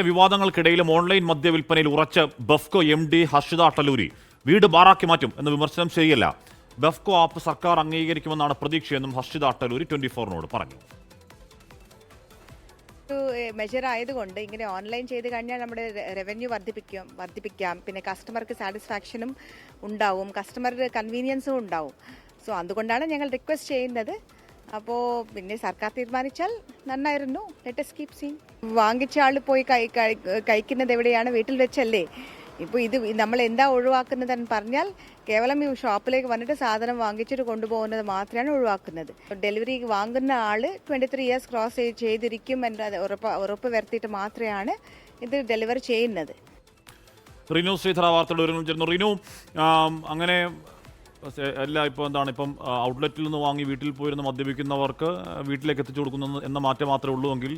വിവാദങ്ങൾക്കിടയിലും online മദ്യവിൽപ്പനയിൽ ഉറച്ച Bevco MD Harshita Attaluri വീട് ബാറാക്കി മാറ്റും എന്ന വിമർശനം ശരിയല്ല. ബെഫ്കോ ആപ്പ് സർക്കാർ അംഗീകരിക്കുമെന്നാണ് പ്രതീക്ഷയെന്നും ഹർഷിത അട്ടലൂരി 24-നോട് പറഞ്ഞു. മെഷർ ആയതുകൊണ്ട് ഇങ്ങനെ ഓൺലൈൻ ചെയ്ത് കഴിഞ്ഞാൽ നമ്മുടെ റവന്യൂ വർദ്ധിപ്പിക്കാം, പിന്നെ കസ്റ്റമർക്ക് സാറ്റിസ്ഫാക്ഷനും ഉണ്ടാവും, കസ്റ്റമർ കൺവീനിയൻസും ഉണ്ടാവും. സോ അതുകൊണ്ടാണ് ഞങ്ങൾ റിക്വസ്റ്റ് ചെയ്യുന്നത്. അപ്പോൾ പിന്നെ സർക്കാർ തീരുമാനിച്ചാൽ നന്നായിരുന്നു. Let us keep seeing. വാങ്ങിച്ച ആൾ പോയി കഴിക്കുന്നത് എവിടെയാണ്? വീട്ടിൽ വെച്ചല്ലേ. ഇപ്പോൾ ഇത് നമ്മൾ എന്താ ഒഴിവാക്കുന്നതെന്ന് പറഞ്ഞാൽ കേവലം ഈ ഷോപ്പിലേക്ക് വന്നിട്ട് സാധനം വാങ്ങിച്ചിട്ട് കൊണ്ടുപോകുന്നത് മാത്രമാണ് ഒഴിവാക്കുന്നത്. ഡെലിവറി വാങ്ങുന്ന ആൾ 23 years ക്രോസ് ചെയ്തിരിക്കും എന്നത് ഉറപ്പ് വരുത്തിയിട്ട് മാത്രമാണ് ഇത് ഡെലിവറി ചെയ്യുന്നത്. റിനു ശ്രീധര വാർത്തയുടെ റിനു, അങ്ങനെ അല്ല, ഇപ്പോൾ എന്താണ്, ഇപ്പം ഔട്ട്ലെറ്റിൽ നിന്ന് വാങ്ങി വീട്ടിൽ പോയിരുന്ന് മദ്യപിക്കുന്നവർക്ക് വീട്ടിലേക്ക് എത്തിച്ചു കൊടുക്കുന്നു എന്ന മാറ്റം മാത്രമേ ഉള്ളൂ എങ്കിൽ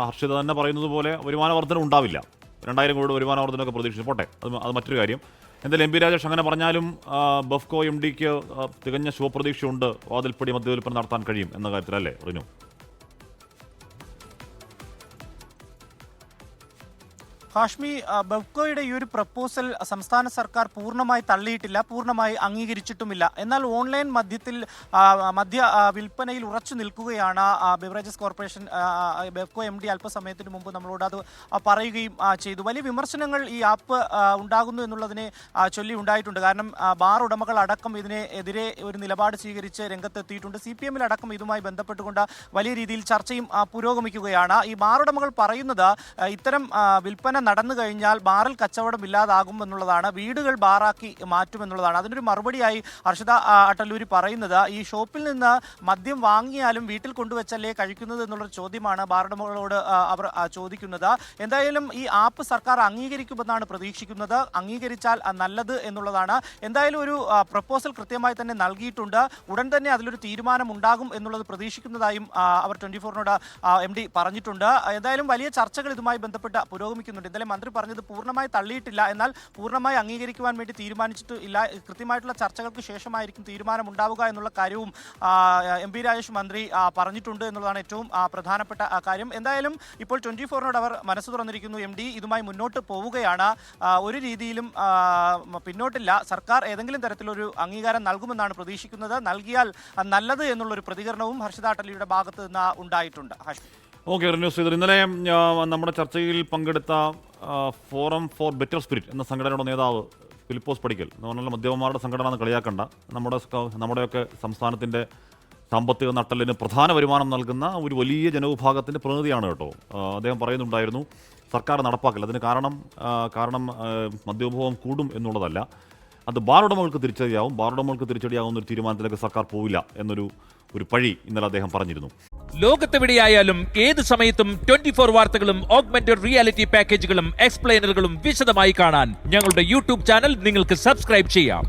ഹർഷിത തന്നെ പറയുന്നത് പോലെ വരുമാന വർധന ഉണ്ടാവില്ല. 2000 കോടി വരുമാന വർധനയൊക്കെ പ്രതീക്ഷിച്ചു പോട്ടെ, അത് മറ്റൊരു കാര്യം. എന്തായാലും MP രാജേഷ് അങ്ങനെ പറഞ്ഞാലും ബെഫ്കോ MDക്ക് തികഞ്ഞ ശുഭപ്രതീക്ഷയുണ്ട്, വാതിൽപ്പടി മദ്യവിൽപ്പന നടത്താൻ കഴിയും എന്ന കാര്യത്തിലല്ലേ റിനു? ഹാഷ്മി, ബെഫ്കോയുടെ ഈ ഒരു പ്രപ്പോസൽ സംസ്ഥാന സർക്കാർ പൂർണ്ണമായി തള്ളിയിട്ടില്ല, പൂർണ്ണമായി അംഗീകരിച്ചിട്ടുമില്ല. എന്നാൽ ഓൺലൈൻ മദ്യ വിൽപ്പനയിൽ ഉറച്ചു നിൽക്കുകയാണ് ബിവറേജസ് കോർപ്പറേഷൻ. ബെഫ്കോ MD അല്പസമയത്തിന് മുമ്പ് നമ്മളോട് അത് പറയുകയും ചെയ്തു. വലിയ വിമർശനങ്ങൾ ഈ ആപ്പ് ഉണ്ടാകുന്നു എന്നുള്ളതിനെ ചൊല്ലി ഉണ്ടായിട്ടുണ്ട്. കാരണം ബാർ ഉടമകൾ അടക്കം ഇതിനെതിരെ ഒരു നിലപാട് സ്വീകരിച്ച് രംഗത്തെത്തിയിട്ടുണ്ട്. CPM അടക്കം ഇതുമായി ബന്ധപ്പെട്ടുകൊണ്ട് വലിയ രീതിയിൽ ചർച്ചയും പുരോഗമിക്കുകയാണ്. ഈ ബാർ ഉടമകൾ പറയുന്നത് ഇത്തരം വിൽപ്പന നടന്നു കഴിഞ്ഞാൽ ബാറിൽ കച്ചവടം ഇല്ലാതാകും എന്നുള്ളതാണ്, വീടുകൾ ബാറാക്കി മാറ്റുമെന്നുള്ളതാണ്. അതിനൊരു മറുപടിയായി ഹർഷിത അട്ടലൂരി പറയുന്നത് ഈ ഷോപ്പിൽ നിന്ന് മദ്യം വാങ്ങിയാലും വീട്ടിൽ കൊണ്ടുവച്ചല്ലേ കഴിക്കുന്നത് എന്നുള്ളൊരു ചോദ്യമാണ് ബാറുടമകളോട് അവർ ചോദിക്കുന്നത്. എന്തായാലും ഈ ആപ്പ് സർക്കാർ അംഗീകരിക്കുമെന്നാണ് പ്രതീക്ഷിക്കുന്നത്. അംഗീകരിച്ചാൽ നല്ലത് എന്നുള്ളതാണ്. എന്തായാലും ഒരു പ്രപ്പോസൽ കൃത്യമായി തന്നെ നൽകിയിട്ടുണ്ട്. ഉടൻ തന്നെ അതിലൊരു തീരുമാനം ഉണ്ടാകും എന്നുള്ളത് പ്രതീക്ഷിക്കുന്നതായും അവർ 24-നോട് MD പറഞ്ഞിട്ടുണ്ട്. എന്തായാലും വലിയ ചർച്ചകൾ ഇതുമായി ബന്ധപ്പെട്ട് പുരോഗമിക്കുന്നുണ്ട്. ഇന്നലെ മന്ത്രി പറഞ്ഞത് പൂർണ്ണമായി തള്ളിയിട്ടില്ല, എന്നാൽ പൂർണ്ണമായി അംഗീകരിക്കുവാൻ വേണ്ടി തീരുമാനിച്ചിട്ടില്ല. കൃത്യമായിട്ടുള്ള ചർച്ചകൾക്ക് ശേഷമായിരിക്കും തീരുമാനം ഉണ്ടാവുക എന്നുള്ള കാര്യവും MP രാജേഷ് മന്ത്രി പറഞ്ഞിട്ടുണ്ട് എന്നുള്ളതാണ് ഏറ്റവും പ്രധാനപ്പെട്ട കാര്യം. എന്തായാലും ഇപ്പോൾ 24-നോട് അവർ മനസ്സ് തുറന്നിരിക്കുന്നു. MD ഇതുമായി മുന്നോട്ട് പോവുകയാണ്. ഒരു രീതിയിലും പിന്നോട്ടില്ല. സർക്കാർ ഏതെങ്കിലും തരത്തിലൊരു അംഗീകാരം നൽകുമെന്നാണ് പ്രതീക്ഷിക്കുന്നത്. നൽകിയാൽ നല്ലത് എന്നുള്ളൊരു പ്രതികരണവും ഹർഷിത അട്ടലൂരിയുടെ ഭാഗത്ത് നിന്ന് ഉണ്ടായിട്ടുണ്ട്. ഓക്കെ റിനു ശ്രീധർ, ഇന്നലെ നമ്മുടെ ചർച്ചയിൽ പങ്കെടുത്ത ഫോറം ഫോർ ബെറ്റർ സ്പിരിറ്റ് എന്ന സംഘടനയുടെ നേതാവ് ഫിലിപ്പോസ് പടിക്കൽ എന്ന് പറഞ്ഞാൽ മദ്യപന്മാരുടെ സംഘടന എന്ന് കളിയാക്കണ്ട, നമ്മുടെയൊക്കെ സംസ്ഥാനത്തിൻ്റെ സാമ്പത്തിക നട്ടലിന് പ്രധാന വരുമാനം നൽകുന്ന ഒരു വലിയ ജനവിഭാഗത്തിൻ്റെ പ്രതിനിധിയാണ് കേട്ടോ. അദ്ദേഹം പറയുന്നുണ്ടായിരുന്നു സർക്കാർ നടപ്പാക്കില്ല. അതിന് കാരണം മദ്യോപഭോഗം കൂടും എന്നുള്ളതല്ല, അത് ബാറുടമകൾക്ക് തിരിച്ചടിയാവുന്ന ഒരു തീരുമാനത്തിലേക്ക് സർക്കാർ പോവില്ല എന്നൊരു പഴി ഇന്നലെ അദ്ദേഹം പറഞ്ഞിരുന്നു. ലോകത്തെവിടെയായാലും ഏത് സമയത്തും 24 വാർത്തകളും ഓഗ്മെന്റഡ് റിയാലിറ്റി പാക്കേജുകളും എക്സ്പ്ലെയിനറുകളും വിശദമായി കാണാൻ ഞങ്ങളുടെ YouTube ചാനൽ നിങ്ങൾക്ക് സബ്സ്ക്രൈബ് ചെയ്യാം.